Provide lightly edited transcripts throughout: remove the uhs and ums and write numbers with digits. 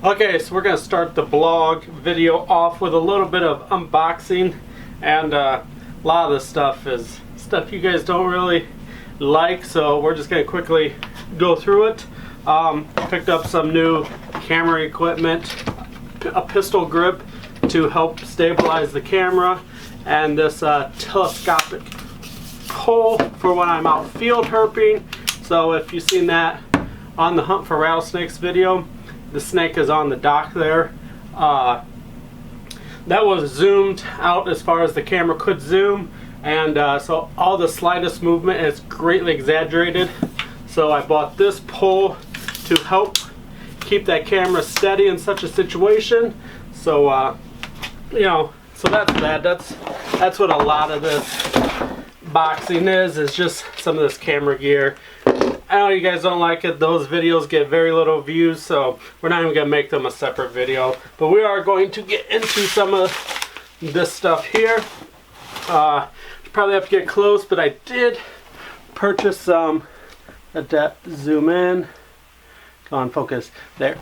Okay, so we're going to start the blog video off with a little bit of unboxing, and a lot of this stuff is stuff you guys don't really like, so we're just going to quickly go through it. Picked up some new camera equipment, a pistol grip to help stabilize the camera, and this telescopic pole for when I'm out field herping. So if you've seen that on the Hunt for Rattlesnakes video, the snake is on the dock there. That was zoomed out as far as the camera could zoom, and so all the slightest movement is greatly exaggerated. So I bought this pole to help keep that camera steady in such a situation. So you know, so that's that. That's what a lot of this boxing is just some of this camera gear. I know you guys don't like it. Those videos get very little views, so we're not even going to make them a separate video. But we are going to get into some of this stuff here. Probably have to get close, but I did purchase some. Let that zoom in. Come on, focus. There.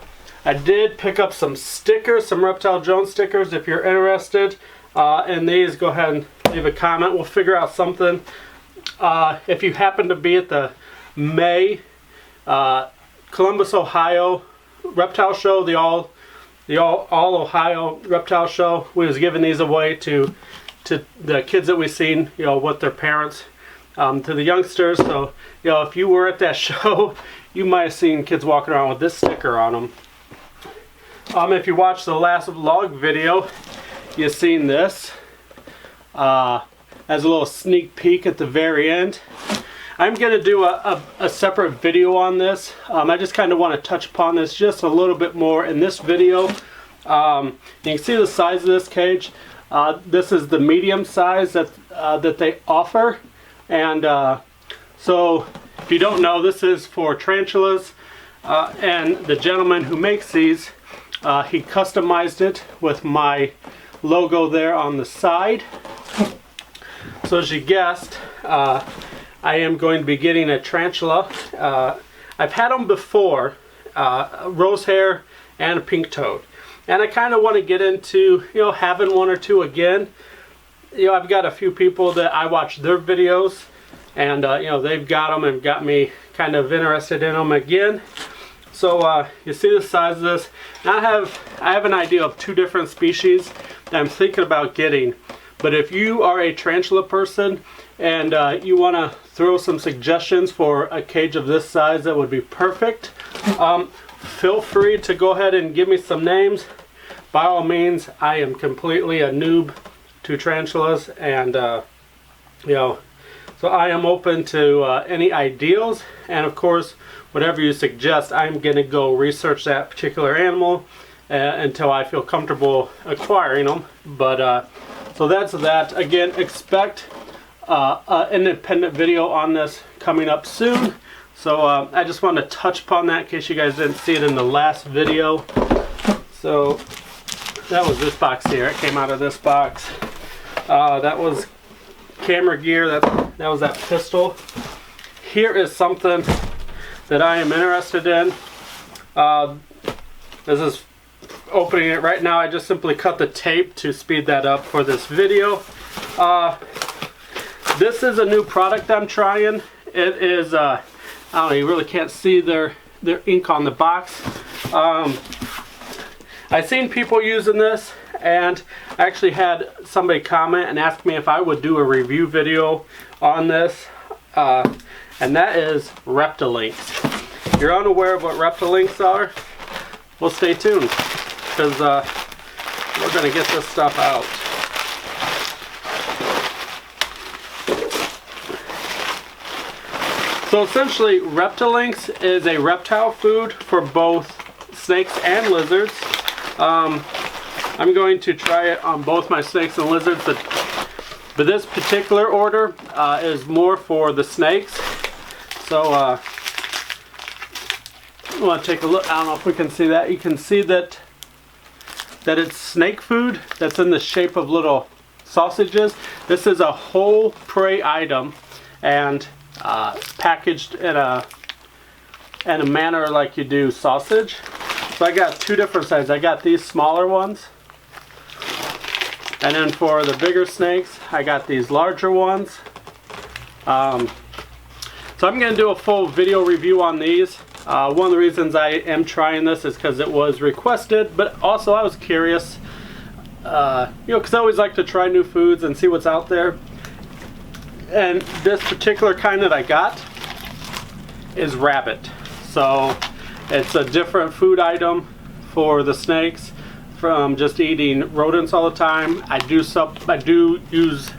I did pick up some stickers, some Reptile Jones stickers. If you're interested in these, go ahead and leave a comment. We'll figure out something. If you happen to be at the May Columbus, Ohio reptile show, the all Ohio reptile show, we was giving these away to the kids that we've seen, you know, with their parents, to the youngsters. So, you know, if you were at that show, you might have seen kids walking around with this sticker on them. If you watched the last vlog video, you've seen this as a little sneak peek at the very end. I'm going to do a separate video on this. I just kind of want to touch upon this just a little bit more in this video. You can see the size of this cage. This is the medium size that they offer. And so if you don't know, this is for tarantulas. And the gentleman who makes these, he customized it with my logo there on the side. So as you guessed, I am going to be getting a tarantula. I've had them before, a rose hair and a pink toad. And I kind of want to get into, you know, having one or two again. You know, I've got a few people that I watch their videos, and you know, they've got them and got me kind of interested in them again. So you see the size of this. Now I have an idea of two different species that I'm thinking about getting. But if you are a tarantula person and you want to throw some suggestions for a cage of this size that would be perfect, feel free to go ahead and give me some names. By all means, I am completely a noob to tarantulas, and you know, so I am open to any ideals, and of course, whatever you suggest, I'm going to go research that particular animal until I feel comfortable acquiring them. But so that's that. Again, expect an independent video on this coming up soon. So I just wanted to touch upon that in case you guys didn't see it in the last video. So that was this box here. It came out of this box. That was camera gear. That was that pistol. Here is something that I am interested in. This is opening it right now. I just simply cut the tape to speed that up for this video. This is a new product I'm trying. It is, I don't know, you really can't see their ink on the box. I've seen people using this, and I actually had somebody comment and ask me if I would do a review video on this, and that is Reptilinks. If you're unaware of what Reptilinks are, well, stay tuned, because we're going to get this stuff out. So essentially, Reptilinks is a reptile food for both snakes and lizards. I'm going to try it on both my snakes and lizards, but this particular order is more for the snakes. So I want to take a look. I don't know if we can see that. You can see that it's snake food that's in the shape of little sausages. This is a whole prey item, and packaged in a manner like you do sausage. So I got two different sizes. I got these smaller ones. And then for the bigger snakes, I got these larger ones. So I'm going to do a full video review on these. One of the reasons I am trying this is because it was requested, but also I was curious, because I always like to try new foods and see what's out there. And this particular kind that I got is rabbit. So it's a different food item for the snakes from just eating rodents all the time. I do use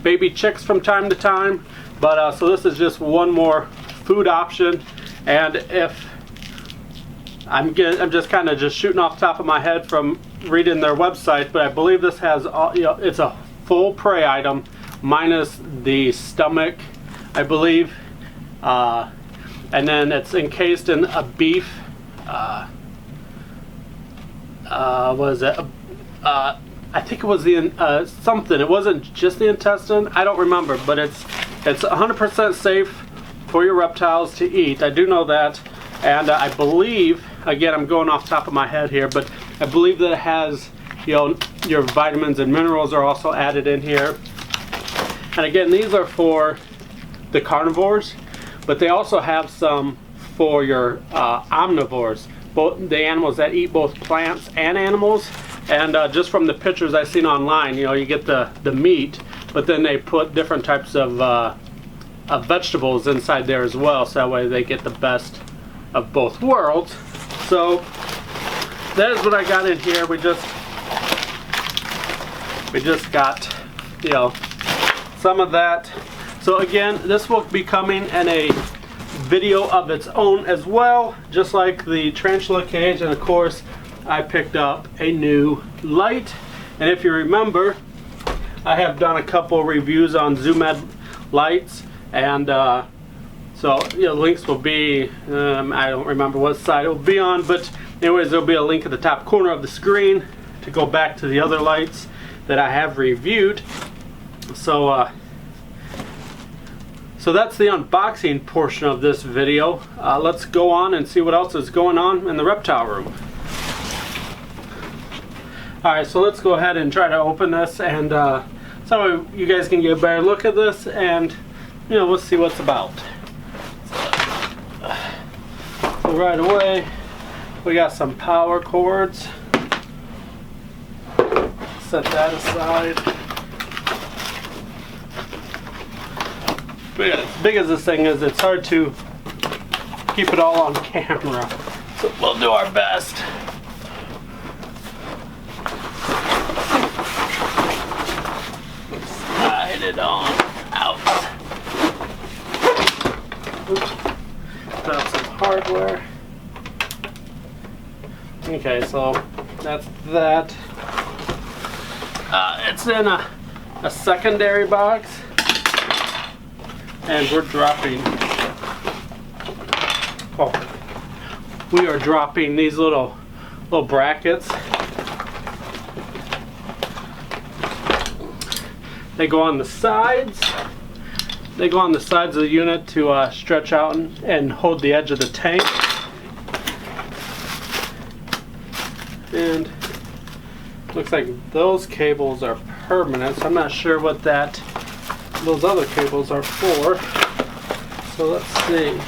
baby chicks from time to time, but so this is just one more food option. And if I'm just kind of just shooting off the top of my head from reading their website, but I believe this has all, it's a full prey item minus the stomach, I believe, and then it's encased in a beef. Was it? I think it was the something. It wasn't just the intestine. I don't remember, but it's 100% safe for your reptiles to eat. I do know that, and I believe, again, I'm going off the top of my head here, but I believe that it has, your vitamins and minerals are also added in here. And again, these are for the carnivores, but they also have some for your omnivores, both the animals that eat both plants and animals. And just from the pictures I've seen online, you get the meat, but then they put different types of vegetables inside there as well, so that way they get the best of both worlds. So that is what I got in here. We just got some of that. So again, this will be coming in a video of its own as well, just like the tarantula cage. And of course, I picked up a new light, and if you remember, I have done a couple reviews on Zoomed lights, and so links will be, I don't remember what side it will be on, but anyways, there'll be a link at the top corner of the screen to go back to the other lights that I have reviewed. So so that's the unboxing portion of this video. Let's go on and see what else is going on in the reptile room. Alright, so let's go ahead and try to open this, and so you guys can get a better look at this, and we'll see what's about. So right away, we got some power cords. Set that aside. But as big as this thing is, it's hard to keep it all on camera. So we'll do our best. Slide it on out. Oops. Put out some hardware. Okay, so that's that. It's in a secondary box, and we're dropping. We are dropping these little brackets. They go on the sides. They go on the sides of the unit to stretch out and hold the edge of the tank. And looks like those cables are permanent, so I'm not sure what those other cables are for. So let's see.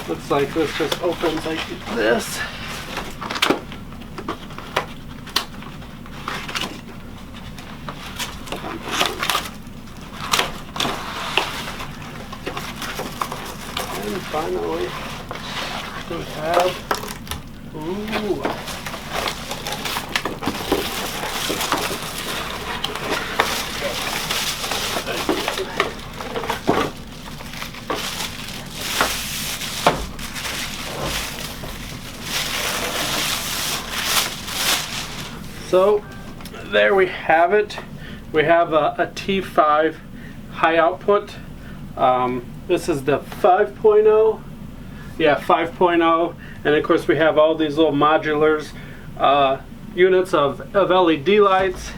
Looks like this just opens like this. And finally, we have, so there we have it. We have a T5 high output. This is the 5.0. Yeah, 5.0. And of course we have all these little modulars, units of LED lights,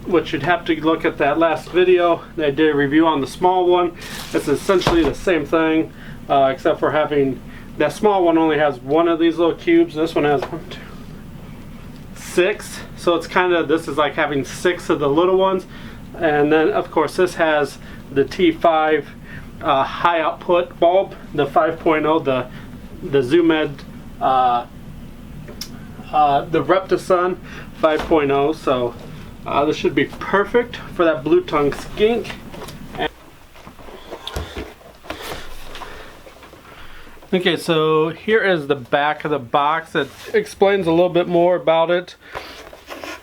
which you'd have to look at that last video. I did a review on the small one. It's essentially the same thing, except for having that small one only has one of these little cubes. This one has 1, 2, 6. So it's kind of, this is like having 6 of the little ones. And then of course this has the T5 high output bulb, the 5.0, the Zoomed, the Reptile 5.0. So this should be perfect for that blue tongue skink. Okay, so here is the back of the box. It explains a little bit more about it.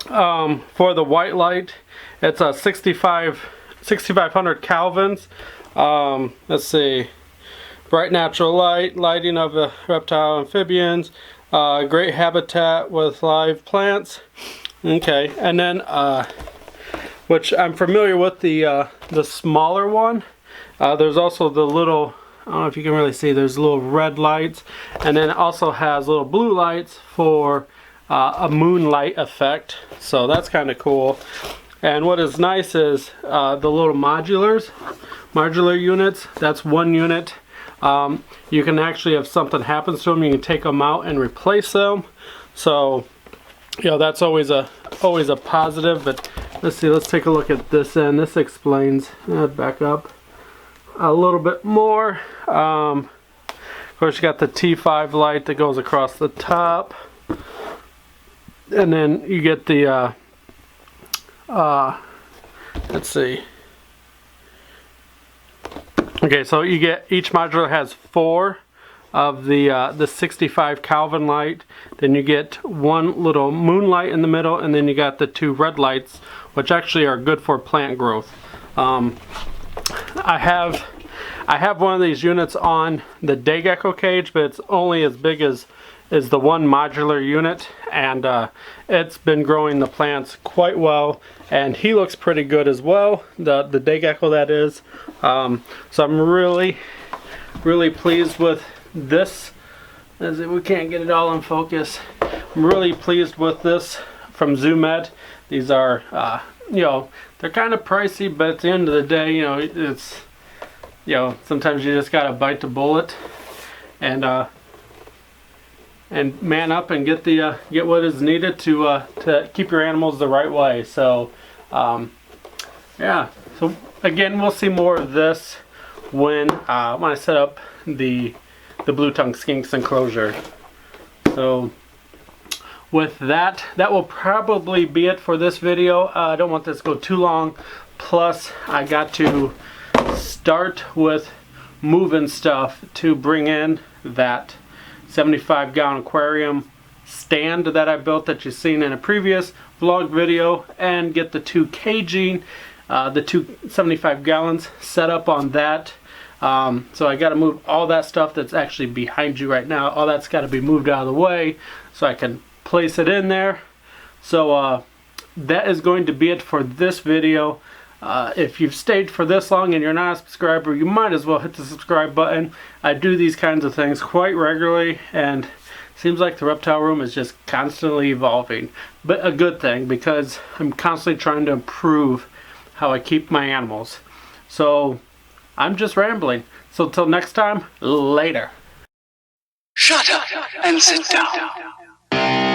For the white light, it's a 6500 Kelvins. Let's see, bright natural light, lighting of the reptile amphibians, great habitat with live plants. Okay, and then which I'm familiar with, the smaller one. There's also the little, I don't know if you can really see, there's little red lights, and then it also has little blue lights for a moonlight effect. So that's kind of cool. And what is nice is the little modular units. That's one unit. You can actually, if something happens to them, you can take them out and replace them. So, you know, that's always a positive. But let's see, let's take a look at this end. This explains, back up a little bit more. Of course, you got the T5 light that goes across the top, and then you get the let's see. Okay, so you get, each modular has 4 of the 65 Kelvin light. Then you get one little moonlight in the middle, and then you got the 2 red lights, which actually are good for plant growth. I have one of these units on the day gecko cage, but it's only as big as the one modular unit, and it's been growing the plants quite well, and he looks pretty good as well, the day gecko, that is. So I'm really pleased with this. As we can't get it all in focus, I'm really pleased with this from Zoomed. These are you know, they're kind of pricey, but at the end of the day, you know, it's, you know, sometimes you just gotta bite the bullet and man up and get the get what is needed to keep your animals the right way. So yeah, so again, we'll see more of this when I set up the blue tongue skinks enclosure. So with that will probably be it for this video. I don't want this to go too long. Plus, I got to start with moving stuff to bring in that 75-gallon aquarium stand that I built that you've seen in a previous vlog video, and get the 2 caging, the 2 75 gallons set up on that. So I got to move all that stuff that's actually behind you right now. All that's got to be moved out of the way so I can place it in there. So that is going to be it for this video. If you've stayed for this long and you're not a subscriber, you might as well hit the subscribe button. I do these kinds of things quite regularly, and it seems like the reptile room is just constantly evolving. But a good thing, because I'm constantly trying to improve how I keep my animals. So I'm just rambling. So till next time, later. Shut up and sit down.